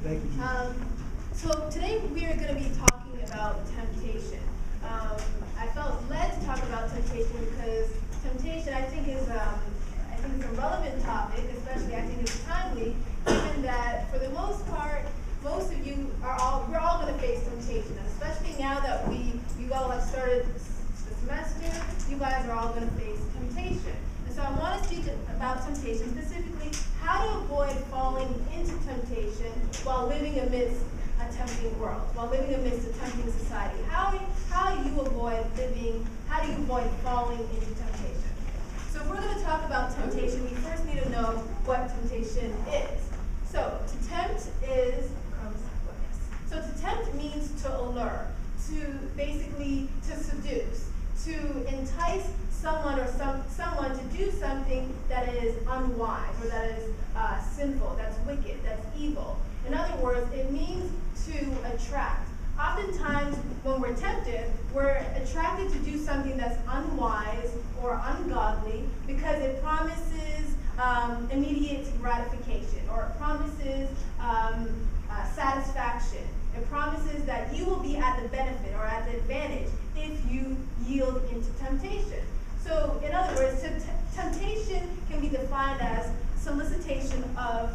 Thank you. So today we are going to be talking about temptation. I felt led to talk about temptation because temptation, I think, is a relevant topic, especially I think it's timely, given that for the most part, most of you we're all going to face temptation, and especially now that you all have started the semester, you guys are all going to face temptation. And so I want to speak about temptation, specifically how to avoid falling into temptation while living amidst a tempting world, while living amidst a tempting society. How do you avoid falling into temptation? So if we're going to talk about temptation, we first need to know what temptation is. So to tempt means to allure, to seduce, to entice someone or someone to do something that is unwise or that is sinful, that's wicked, that's evil. In other words, it means to attract. Oftentimes, when we're tempted, we're attracted to do something that's unwise or ungodly because it promises immediate gratification, or it promises satisfaction. It promises that you will be at the benefit or at the advantage if you yield into temptation. So, in other words, temptation can be defined as solicitation to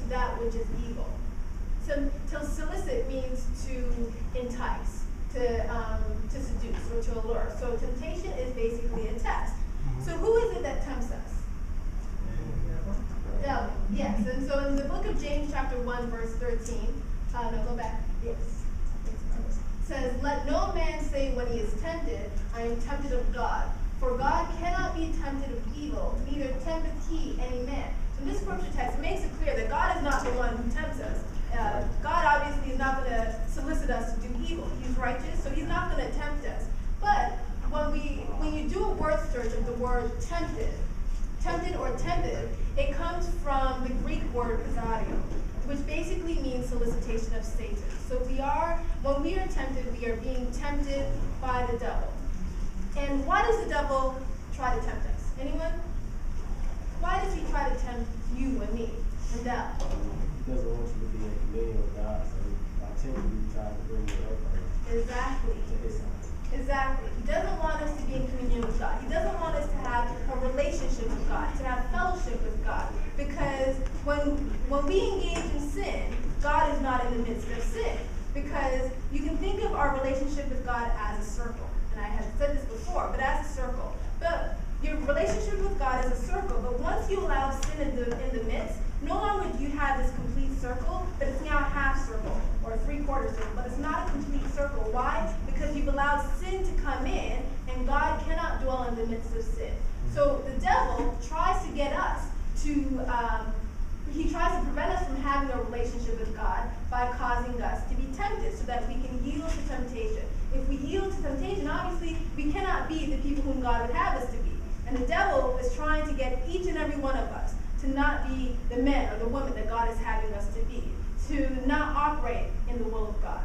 that which is evil. So, to solicit means to entice, to seduce, or to allure. So, temptation is basically a test. So, who is it that tempts us? Devil. Yes. And so, in the book of James, chapter 1, verse 13. Go back. Yes. Says, "Let no man say when he is tempted, I am tempted of God. For God cannot be tempted of evil, neither tempteth he any man." So in this scripture text, it makes it clear that God is not the one who tempts us. God obviously is not going to solicit us to do evil. He's righteous, so he's not going to tempt us. But when you do a word search of the word tempted or tempted, it comes from the Greek word pisario, which basically means solicitation of Satan. So when we are tempted, we are being tempted by the devil. And why does the devil try to tempt us? Anyone? Why does he try to tempt you and me and them? He doesn't want you to be in communion with God, so by tempting you, try to bring you up Exactly. to his side. Exactly. He doesn't want us to be in communion with God. He doesn't want us to have a relationship with God, to have fellowship with God. Because when we engage in sin, God is not in the midst of sin. Because you can think of our relationship with God as a circle. And I have said this before, but as a circle. But your relationship with God is a circle. But once you allow sin in the midst, no longer do you have this complete circle, but it's now a half circle or a three-quarter circle. But it's not a complete circle. Why? Because you've allowed sin to come in, and God cannot dwell in the midst of sin. So the devil tries to get us he tries to prevent us from having a relationship with God by causing us to be tempted so that we can yield to temptation. If we yield to temptation, obviously, we cannot be the people whom God would have us to be. And the devil is trying to get each and every one of us to not be the men or the women that God is having us to be, to not operate in the will of God.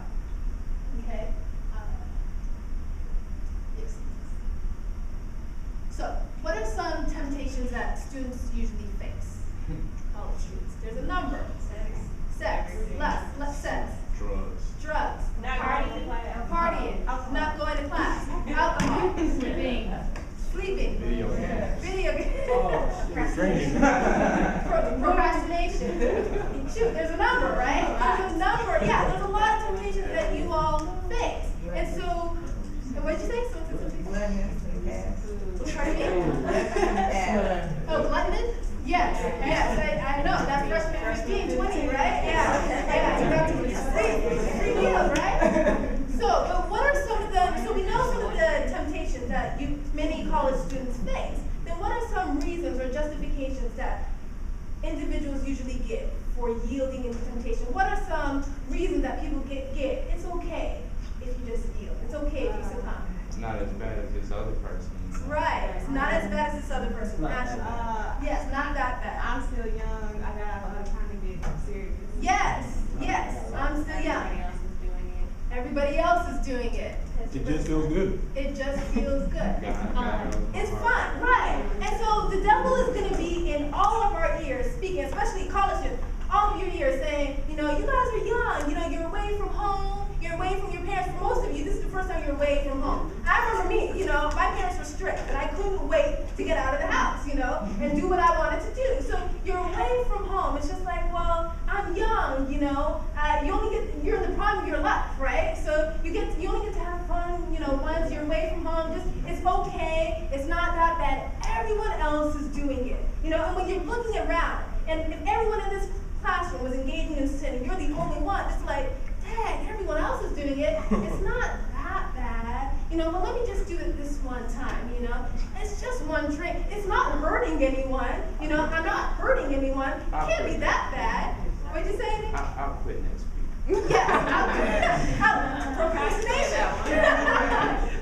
Okay? Yes. So, what are some temptations that students usually face? College students. There's a number. Sex. Sex. Drugs. Partying. Not going to class. Alcohol. Sleeping. Video games. Procrastination. Shoot, there's a number, right? There's a number. Yeah, there's a lot of temptations that you all face. And so, what did you say? Pardon me? Oh, gluttonous? Yes, I know. That's freshman 15, 20, right? Yeah. Free meals, right? But what are some of the, so we know some of the temptations that many college students face. Then what are some reasons or justifications that individuals usually give for yielding into temptation? What are some reasons that people give? It's okay if you just yield. It's okay if you succumb. It's not as bad as this other person. Right. It's not as bad as this other person. Yes, not that bad. I'm still young. I got a lot of time to get serious. Yes. I'm still young. Everybody else is doing it. It just feels good. It just feels good. It's fun, right? And so the devil is going to be in all of our ears speaking, especially college students. All of your here saying, you guys are young, you're away from home, you're away from your parents. For most of you, this is the first time you're away from home. I remember me, my parents were strict, and I couldn't wait to get out of the house, and do what I wanted to do. So you're away from home. It's just like, well, I'm young, you're in the prime of your life, right? So you only get to have fun, once you're away from home. It's okay. It's not that bad. Everyone else is doing it, and when you're looking around, and if everyone in this classroom was engaging in sin, and you're the only one, it's like, dang, everyone else is doing it. It's not that bad. Well, let me just do it this one time, It's just one drink. It's not hurting anyone, I'm not hurting anyone. It can't be that bad. What'd you say? I'll quit next week. Yes, procrastination.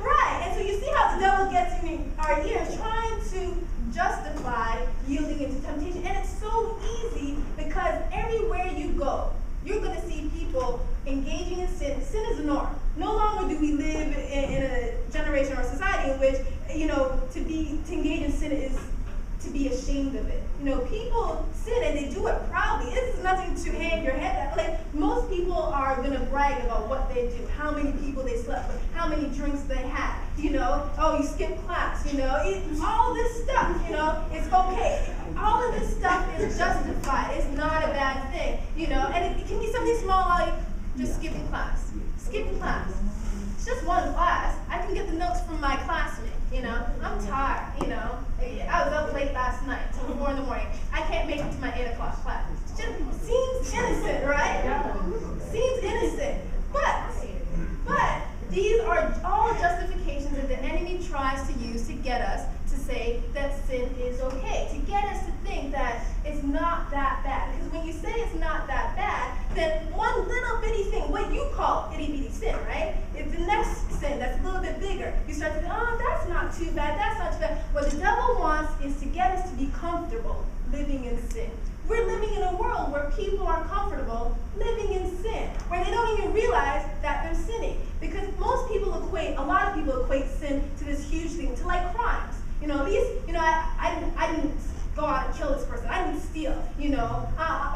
Right, and so you see how the devil gets in our ears trying to justify yielding into temptation. And it's so easy because everywhere you go, you're going to see people engaging in sin. Sin is the norm. No longer do we live in a generation or a society in which, to engage in sin is to be ashamed of it. People sin and they do it proudly. This is nothing to hang your head at. Like, most people are going to brag about what they do, how many people they slept with, how many drinks they had, oh, you skipped class, all this stuff, it's okay. All of this stuff is justified. It's not a bad thing, and it can be something small like just skipping class. Skipping class. It's just one class. I can get the notes from my classmate, I'm tired, I was up late last night till 4 in the morning. I can't make it to my 8 o'clock class. It just seems innocent, right? Seems innocent. But these are all justifications that the enemy tries to use to get us to say that sin is okay, to get us to think that it's not that bad. Because when you say it's not that bad, then one little bitty thing, what you call itty bitty sin, right? If the next sin that's a little bit bigger, you start to think, oh, that's not too bad, that's not too bad. What the devil wants is to get us to be comfortable living in sin. We're living in a world where people are comfortable living in sin, where they don't even realize that they're sinning. Because a lot of people equate sin to this huge thing, to like crimes. I didn't go out and kill this person. I didn't steal,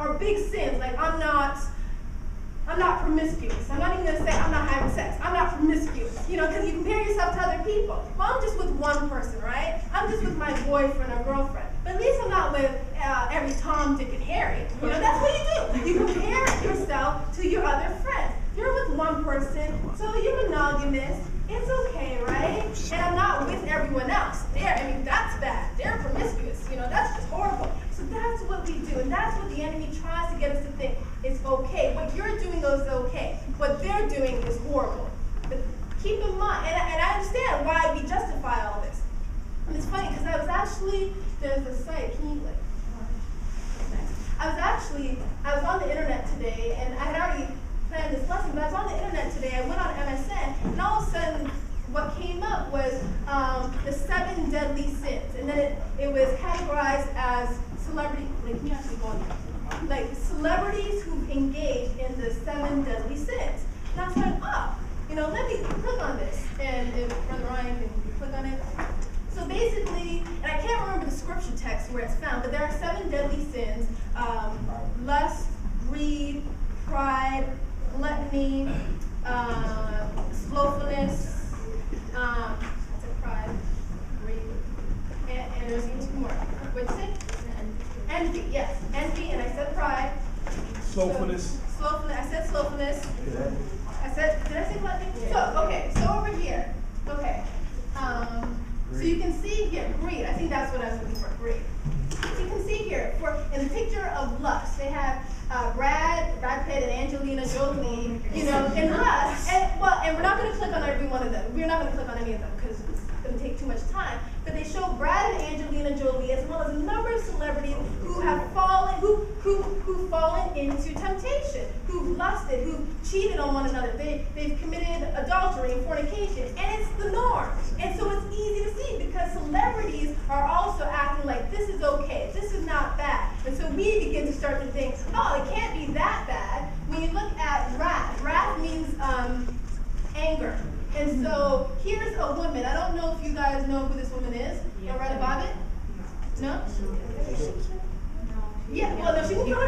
or big sins like I'm not promiscuous. I'm not even going to say I'm not having sex. I'm not promiscuous, because you compare yourself to other people. Well, I'm just with one person, right? I'm just with my boyfriend or girlfriend. But at least I'm not with every Tom, Dick, and Harry. That's what you do. You compare yourself to your other friends. You're with one person, so you're monogamous. It's okay, right? And I'm not with everyone else. That's bad. They're promiscuous. That's just horrible. So that's what we do, and that's what the enemy tries to get us to think. It's okay. What you're doing is okay. What they're doing is horrible. But keep in mind, and I understand why we justify all this. And it's funny because there's a site. Can you I was on the internet today, and I had already planned this lesson, but I was on the internet today. I went on MSN, and all of a sudden, what came up was the 7 deadly sins, and then it was categorized as celebrity. Like, can you actually go on there? Like celebrities who've engaged in the 7 deadly sins. And I was like, let me click on this, and if Brother Ryan can click on it. So basically, and I can't remember the scripture text where it's found, but there are 7 deadly sins: lust, greed, pride, gluttony, slothfulness. I said pride, greed, and there's 2 more. What'd you say? Envy. Yes, envy, and I said pride. Slothfulness. Slothfulness. I said slothfulness. Did I say gluttony? So over here. Okay. So you can see here, greed. I think that's what I was looking for, greed. So you can see here, in the picture of lust, they have Brad Pitt and Angelina Jolie, in lust. And we're not going to click on every one of them. We're not going to click on any of them because it's going to take too much time. But they show Brad and Angelina Jolie as well as a number of celebrities who have who've fallen into temptation, who've lusted, who've cheated on one another. They've committed adultery and fornication, and it's the norm. And so it's easy to see because celebrities are also acting like this is okay, this is not bad. And so we begin to start to think, oh, it can't be that bad. When you look at wrath means anger. And so here's a woman. I don't know if you guys know who this woman is. You read about it? No? Yeah, well, no, she can throw her